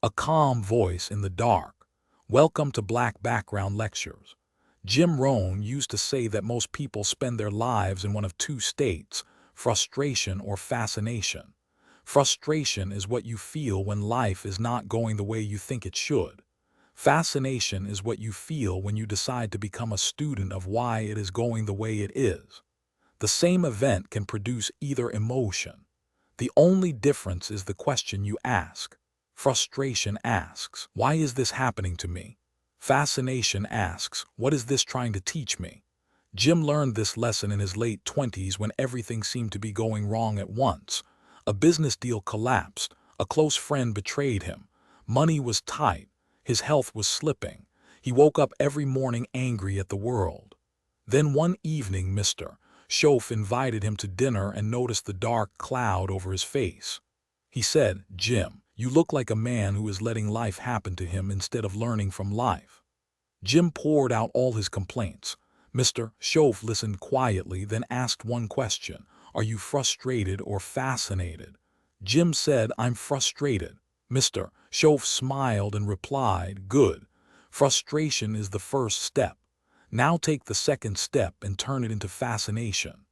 A calm voice in the dark. Welcome to Black Background Lectures. Jim Rohn used to say that most people spend their lives in one of two states, frustration or fascination. Frustration is what you feel when life is not going the way you think it should. Fascination is what you feel when you decide to become a student of why it is going the way it is. The same event can produce either emotion. The only difference is the question you ask. Frustration asks, why is this happening to me? Fascination asks, what is this trying to teach me? Jim learned this lesson in his late 20s when everything seemed to be going wrong at once. A business deal collapsed, a close friend betrayed him, money was tight, his health was slipping. He woke up every morning angry at the world. Then one evening Mr. Schoaf invited him to dinner and noticed the dark cloud over his face. He said, "Jim, you look like a man who is letting life happen to him instead of learning from life." Jim poured out all his complaints. Mr. Schoaf listened quietly, then asked one question, "Are you frustrated or fascinated?" Jim said, "I'm frustrated." Mr. Schoaf smiled and replied, "Good. Frustration is the first step. Now take the second step and turn it into fascination."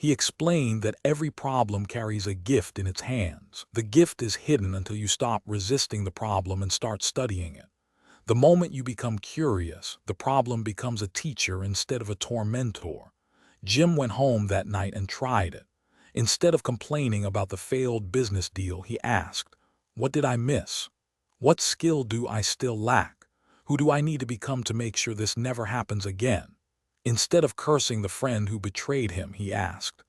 He explained that every problem carries a gift in its hands. The gift is hidden until you stop resisting the problem and start studying it. The moment you become curious, the problem becomes a teacher instead of a tormentor. Jim went home that night and tried it. Instead of complaining about the failed business deal, he asked, "What did I miss? What skill do I still lack? Who do I need to become to make sure this never happens again?" Instead of cursing the friend who betrayed him, he asked,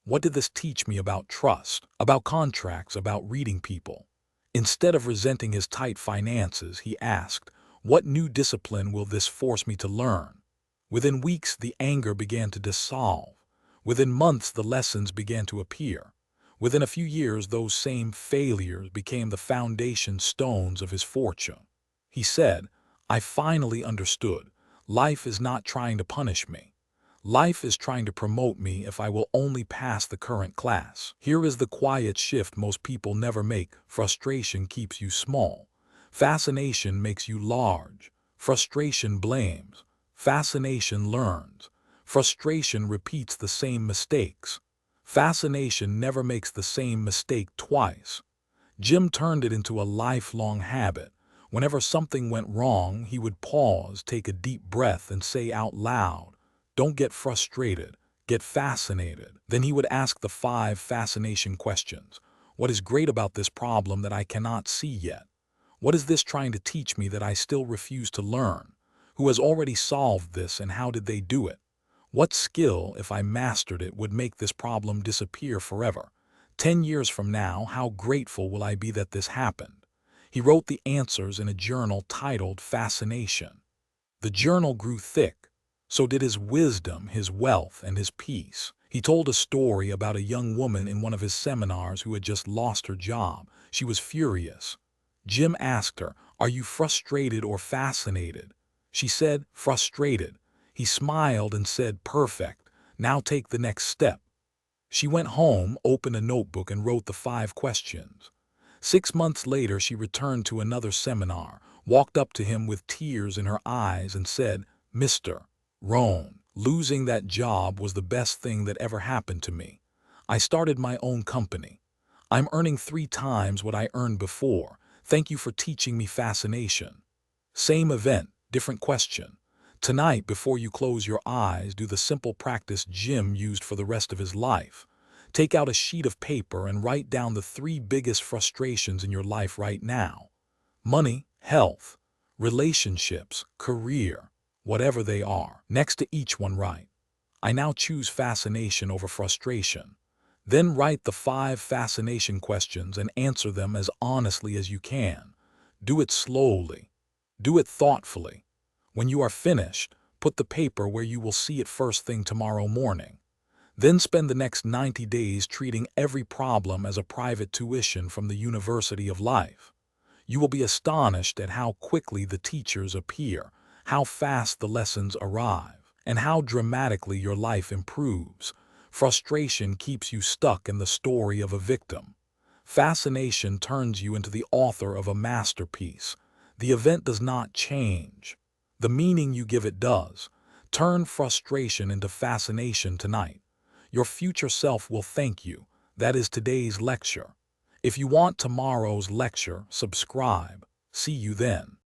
"What did this teach me about trust, about contracts, about reading people?" Instead of resenting his tight finances, he asked, "What new discipline will this force me to learn?" Within weeks, the anger began to dissolve. Within months, the lessons began to appear. Within a few years, those same failures became the foundation stones of his fortune. He said, "I finally understood. Life is not trying to punish me. Life is trying to promote me if I will only pass the current class." Here is the quiet shift most people never make. Frustration keeps you small. Fascination makes you large. Frustration blames. Fascination learns. Frustration repeats the same mistakes. Fascination never makes the same mistake twice. Jim turned it into a lifelong habit. Whenever something went wrong, he would pause, take a deep breath, and say out loud, "Don't get frustrated, get fascinated." Then he would ask the 5 fascination questions. What is great about this problem that I cannot see yet? What is this trying to teach me that I still refuse to learn? Who has already solved this and how did they do it? What skill, if I mastered it, would make this problem disappear forever? 10 years from now, how grateful will I be that this happened? He wrote the answers in a journal titled Fascination. The journal grew thick. So did his wisdom, his wealth, and his peace. He told a story about a young woman in one of his seminars who had just lost her job. She was furious. Jim asked her, "Are you frustrated or fascinated?" She said, "Frustrated." He smiled and said, "Perfect. Now take the next step." She went home, opened a notebook, and wrote the 5 questions. 6 months later, she returned to another seminar, walked up to him with tears in her eyes and said, "Mr. Rohn, losing that job was the best thing that ever happened to me. I started my own company. I'm earning 3 times what I earned before. Thank you for teaching me fascination." Same event, different question. Tonight, before you close your eyes, do the simple practice Jim used for the rest of his life. Take out a sheet of paper and write down the 3 biggest frustrations in your life right now. Money, health, relationships, career, whatever they are. Next to each one write, "I now choose fascination over frustration." Then write the 5 fascination questions and answer them as honestly as you can. Do it slowly. Do it thoughtfully. When you are finished, put the paper where you will see it first thing tomorrow morning. Then spend the next 90 days treating every problem as a private tuition from the University of Life. You will be astonished at how quickly the teachers appear, how fast the lessons arrive, and how dramatically your life improves. Frustration keeps you stuck in the story of a victim. Fascination turns you into the author of a masterpiece. The event does not change. The meaning you give it does. Turn frustration into fascination tonight. Your future self will thank you. That is today's lecture. If you want tomorrow's lecture, subscribe. See you then.